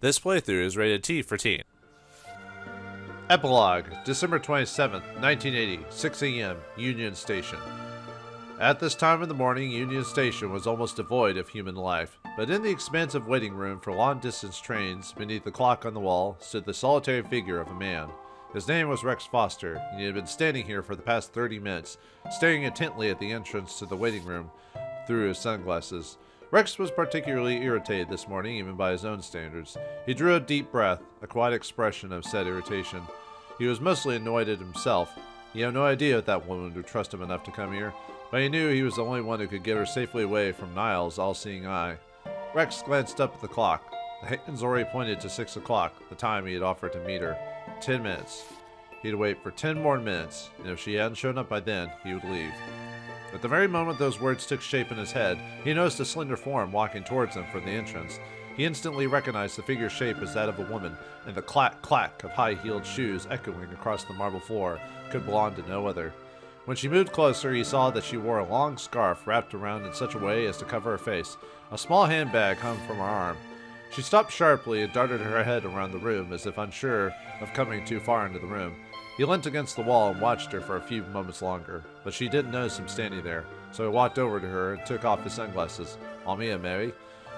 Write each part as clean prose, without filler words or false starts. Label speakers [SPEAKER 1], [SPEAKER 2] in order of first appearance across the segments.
[SPEAKER 1] This playthrough is rated T for teen.
[SPEAKER 2] Epilogue, December 27th, 1980, 6 a.m., Union Station. At this time of the morning, Union Station was almost devoid of human life, but in the expansive waiting room for long-distance trains, beneath the clock on the wall, stood the solitary figure of a man. His name was Rex Foster, and he had been standing here for the past 30 minutes, staring intently at the entrance to the waiting room through his sunglasses. Rex was particularly irritated this morning, even by his own standards. He drew a deep breath, a quiet expression of said irritation. He was mostly annoyed at himself. He had no idea if that woman would trust him enough to come here, but he knew he was the only one who could get her safely away from Niall's all-seeing eye. Rex glanced up at the clock. The hands already pointed to 6 o'clock, the time he had offered to meet her. 10 minutes. He'd wait for 10 more minutes, and if she hadn't shown up by then, he would leave. At the very moment those words took shape in his head, he noticed a slender form walking towards him from the entrance. He instantly recognized the figure's shape as that of a woman, and the clack-clack of high-heeled shoes echoing across the marble floor could belong to no other. When she moved closer, he saw that she wore a long scarf wrapped around in such a way as to cover her face. A small handbag hung from her arm. She stopped sharply and darted her head around the room as if unsure of coming too far into the room. He leant against the wall and watched her for a few moments longer, but she didn't notice him standing there, so he walked over to her and took off his sunglasses. "En mia, Mary."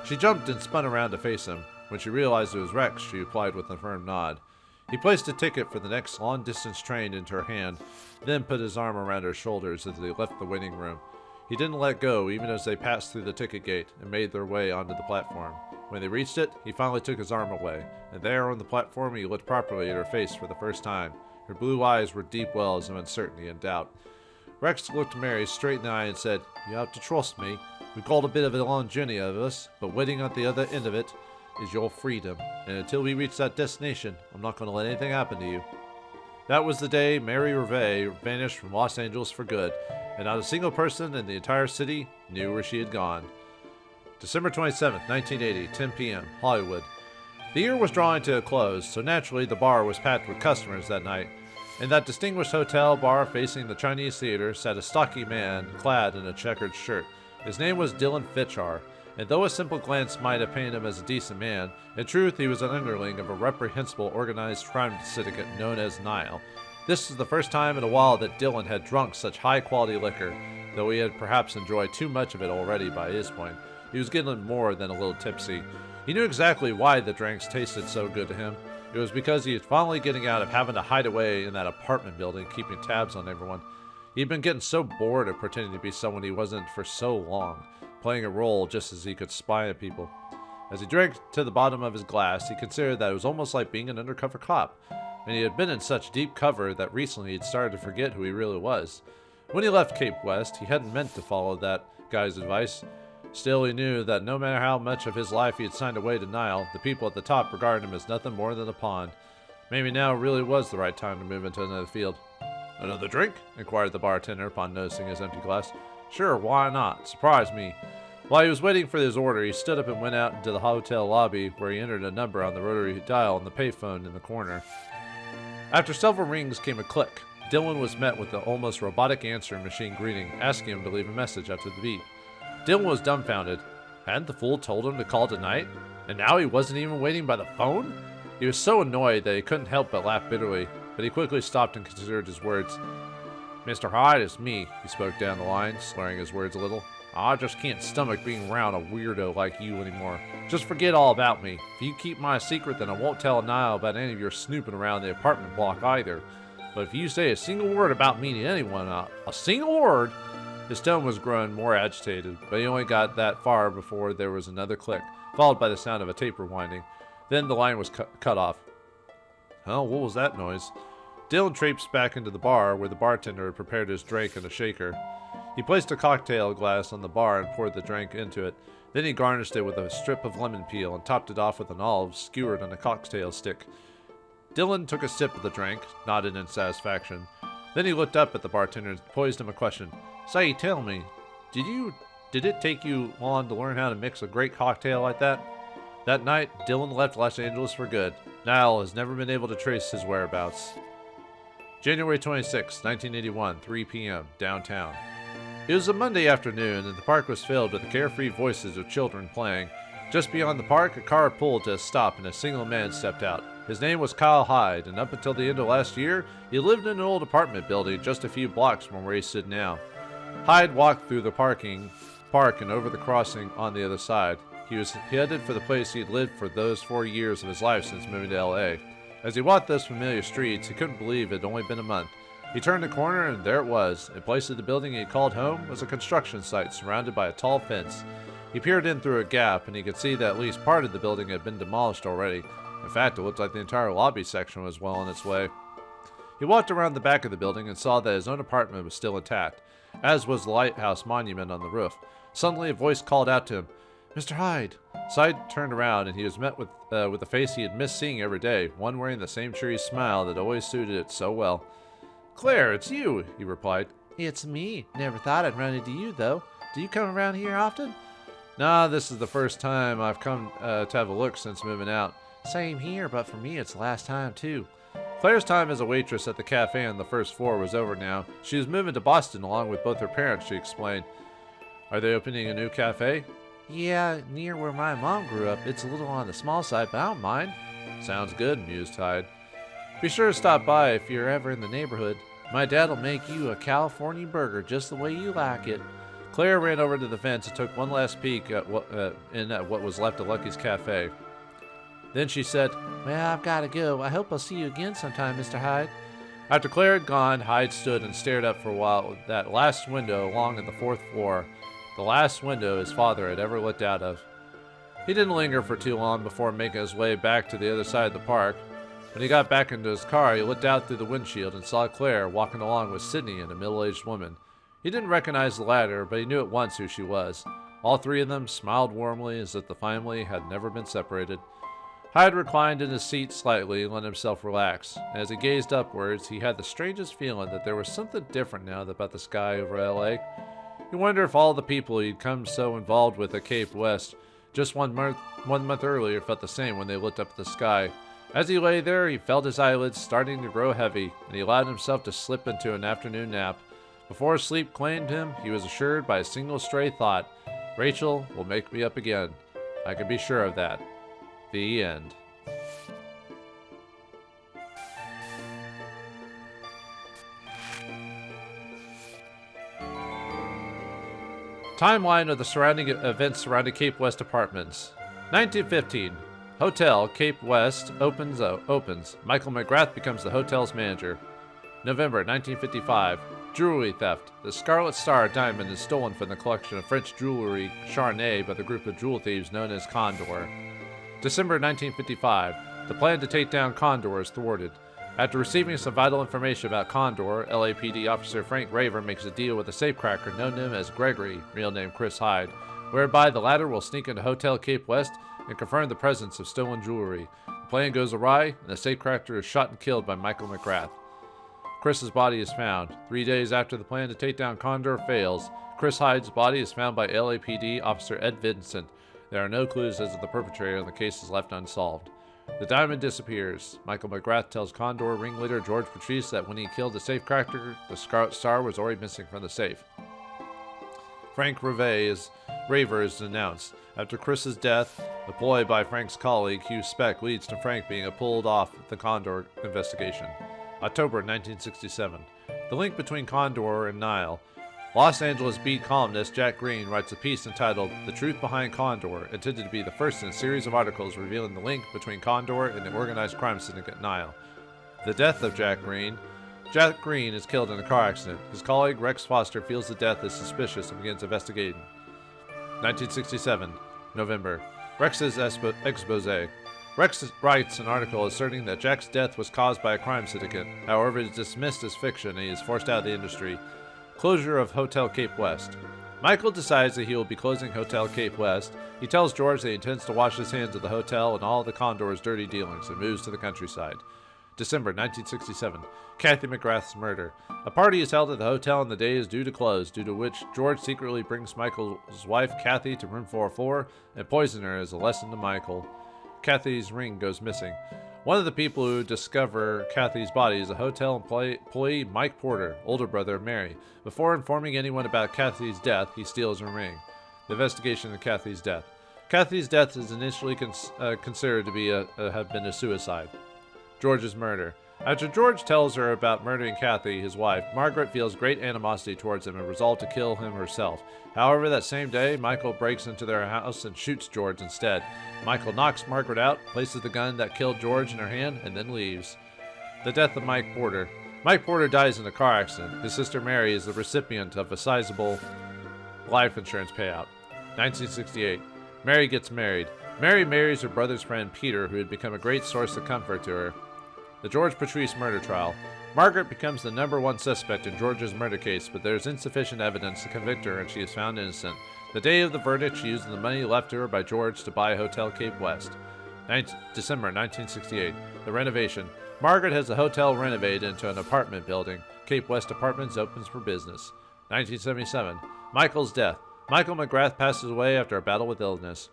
[SPEAKER 2] She jumped and spun around to face him. When she realized it was Rex, she replied with a firm nod. He placed a ticket for the next long-distance train into her hand, then put his arm around her shoulders as they left the waiting room. He didn't let go even as they passed through the ticket gate and made their way onto the platform. When they reached it, he finally took his arm away, and there on the platform he looked properly at her face for the first time. Her blue eyes were deep wells of uncertainty and doubt. Rex looked Mary straight in the eye and said, "You have to trust me. We've got a bit of a long journey of us, but waiting at the other end of it is your freedom. And until we reach that destination, I'm not going to let anything happen to you." That was the day Mary Reve vanished from Los Angeles for good, and not a single person in the entire city knew where she had gone. December 27th, 1980, 10 p.m., Hollywood. The year was drawing to a close, so naturally the bar was packed with customers that night. In that distinguished hotel bar facing the Chinese theater sat a stocky man clad in a checkered shirt. His name was Dylan Fitchar, and though a simple glance might have painted him as a decent man, in truth he was an underling of a reprehensible organized crime syndicate known as Niall. This was the first time in a while that Dylan had drunk such high-quality liquor, though he had perhaps enjoyed too much of it already by his point. He was getting more than a little tipsy. He knew exactly why the drinks tasted so good to him. It was because he was finally getting out of having to hide away in that apartment building, keeping tabs on everyone. He'd been getting so bored of pretending to be someone he wasn't for so long, playing a role just as he could spy on people. As he drank to the bottom of his glass, he considered that it was almost like being an undercover cop, and he had been in such deep cover that recently he'd started to forget who he really was. When he left Cape West, he hadn't meant to follow that guy's advice. Still, he knew that no matter how much of his life he had signed away to Niall, the people at the top regarded him as nothing more than a pawn. Maybe now really was the right time to move into another field. "Another drink?" inquired the bartender upon noticing his empty glass. "Sure, why not? Surprise me." While he was waiting for his order, he stood up and went out into the hotel lobby, where he entered a number on the rotary dial on the payphone in the corner. After several rings came a click. Dylan was met with the almost robotic answering machine greeting, asking him to leave a message after the beep. Dylan was dumbfounded. Hadn't the fool told him to call tonight? And now he wasn't even waiting by the phone? He was so annoyed that he couldn't help but laugh bitterly, but he quickly stopped and considered his words. "Mr. Hyde, it's me," he spoke down the line, slurring his words a little. "I just can't stomach being around a weirdo like you anymore. Just forget all about me. If you keep my secret, then I won't tell Niall about any of your snooping around the apartment block either. But if you say a single word about me to anyone, a single word..." His tone was growing more agitated, but he only got that far before there was another click, followed by the sound of a tape rewinding. Then the line was cut off. Hell, what was that noise? Dylan traipsed back into the bar, where the bartender had prepared his drink in a shaker. He placed a cocktail glass on the bar and poured the drink into it. Then he garnished it with a strip of lemon peel and topped it off with an olive skewered on a cocktail stick. Dylan took a sip of the drink, nodded in satisfaction. Then he looked up at the bartender and posed him a question. "Say, tell me, did it take you long to learn how to mix a great cocktail like that?" That night, Dylan left Los Angeles for good. Niall has never been able to trace his whereabouts. January 26, 1981, 3 p.m., downtown. It was a Monday afternoon, and the park was filled with the carefree voices of children playing. Just beyond the park, a car pulled to a stop and a single man stepped out. His name was Kyle Hyde, and up until the end of last year, he lived in an old apartment building just a few blocks from where he stood now. Hyde walked through the park and over the crossing on the other side. He was headed for the place he'd lived for those 4 years of his life since moving to L.A. As he walked those familiar streets, he couldn't believe it had only been a month. He turned the corner, and there it was. In place of the building he called home was a construction site surrounded by a tall fence. He peered in through a gap, and he could see that at least part of the building had been demolished already. In fact, it looked like the entire lobby section was well on its way. He walked around the back of the building and saw that his own apartment was still intact, as was the lighthouse monument on the roof. Suddenly, a voice called out to him, "Mr. Hyde." Hyde turned around, and he was met with a face he had missed seeing every day, one wearing the same cheery smile that always suited it so well. "Claire, it's you," he replied. "It's me. Never thought I'd run into you, though. Do you come around here often?" "Nah, this is the first time I've come to have a look since moving out." "Same here, but for me it's the last time, too." Claire's time as a waitress at the cafe on the first floor was over now. She was moving to Boston along with both her parents, she explained. "Are they opening a new cafe?" "Yeah, near where my mom grew up. It's a little on the small side, but I don't mind." "Sounds good," mused Hyde. "Be sure to stop by if you're ever in the neighborhood. My dad'll make you a California burger just the way you like it." Claire ran over to the fence and took one last peek at what was left of Lucky's cafe. Then she said, "Well, I've got to go. I hope I'll see you again sometime, Mr. Hyde." After Claire had gone, Hyde stood and stared up for a while at that last window along on the 4th floor, the last window his father had ever looked out of. He didn't linger for too long before making his way back to the other side of the park. When he got back into his car, he looked out through the windshield and saw Claire walking along with Sydney and a middle-aged woman. He didn't recognize the latter, but he knew at once who she was. All three of them smiled warmly as if the family had never been separated. Hyde reclined in his seat slightly and let himself relax. And as he gazed upwards, he had the strangest feeling that there was something different now about the sky over L.A. He wondered if all the people he'd come so involved with at Cape West just one month earlier felt the same when they looked up at the sky. As he lay there, he felt his eyelids starting to grow heavy, and he allowed himself to slip into an afternoon nap. Before sleep claimed him, he was assured by a single stray thought, "Rachel will make me up again. I can be sure of that." The end. Timeline of the surrounding events surrounding Cape West Apartments. 1915. Hotel Cape West opens. Michael McGrath becomes the hotel's manager. November 1955. Jewelry theft. The Scarlet Star diamond is stolen from the collection of French jewelry Charnay by the group of jewel thieves known as Condor. December 1955. The plan to take down Condor is thwarted. After receiving some vital information about Condor, LAPD officer Frank Raver makes a deal with a safecracker known to him as Gregory, real name Chris Hyde, whereby the latter will sneak into Hotel Cape West and confirm the presence of stolen jewelry. The plan goes awry, and the safecracker is shot and killed by Michael McGrath. Chris's body is found. 3 days after the plan to take down Condor fails, Chris Hyde's body is found by LAPD officer Ed Vincent. There are no clues as to the perpetrator, and the case is left unsolved. The diamond disappears. Michael McGrath tells Condor ringleader George Patrice that when he killed the safecracker, the Scarlet Star was already missing from the safe. Frank Raver is announced. After Chris's death, a ploy by Frank's colleague Hugh Speck leads to Frank being pulled off the Condor investigation. October 1967. The link between Condor and Nile. Los Angeles Beat columnist Jack Green writes a piece entitled "The Truth Behind Condor," intended to be the first in a series of articles revealing the link between Condor and the organized crime syndicate Nile. The death of Jack Green. Jack Green is killed in a car accident. His colleague Rex Foster feels the death is suspicious and begins investigating. 1967. November. Rex's expose. Rex writes an article asserting that Jack's death was caused by a crime syndicate. However, it is dismissed as fiction and he is forced out of the industry. Closure of Hotel Cape West. Michael decides that he will be closing Hotel Cape West. He tells George that he intends to wash his hands of the hotel and all of the Condor's dirty dealings and moves to the countryside. December 1967. Kathy McGrath's murder. A party is held at the hotel and the day is due to close, due to which George secretly brings Michael's wife Kathy to room 404 and poisons her as a lesson to Michael. Kathy's ring goes missing. One of the people who discover Kathy's body is a hotel employee Mike Porter, older brother of Mary. Before informing anyone about Kathy's death, he steals her ring. The investigation of Kathy's death. Kathy's death is initially considered to be have been a suicide. George's murder. After George tells her about murdering Kathy, his wife, Margaret feels great animosity towards him and resolves to kill him herself. However, that same day, Michael breaks into their house and shoots George instead. Michael knocks Margaret out, places the gun that killed George in her hand, and then leaves. The death of Mike Porter. Mike Porter dies in a car accident. His sister Mary is the recipient of a sizable life insurance payout. 1968. Mary gets married. Mary marries her brother's friend Peter, who had become a great source of comfort to her. The George Patrice murder trial. Margaret becomes the #1 suspect in George's murder case, but there is insufficient evidence to convict her and she is found innocent. The day of the verdict, she used the money left to her by George to buy Hotel Cape West. December 1968. The renovation. Margaret has the hotel renovated into an apartment building. Cape West Apartments opens for business. 1977. Michael's death. Michael McGrath passes away after a battle with illness.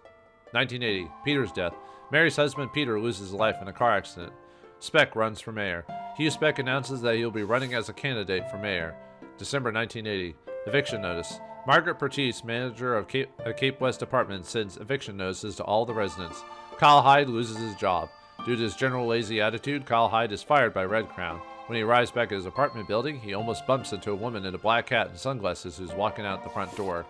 [SPEAKER 2] 1980. Peter's death. Mary's husband Peter loses his life in a car accident. Speck runs for mayor. Hugh Speck announces that he will be running as a candidate for mayor. December 1980. Eviction notice. Margaret Pertise, manager of Cape West Apartments, sends eviction notices to all the residents. Kyle Hyde loses his job. Due to his general lazy attitude, Kyle Hyde is fired by Red Crown. When he arrives back at his apartment building, he almost bumps into a woman in a black hat and sunglasses who's walking out the front door.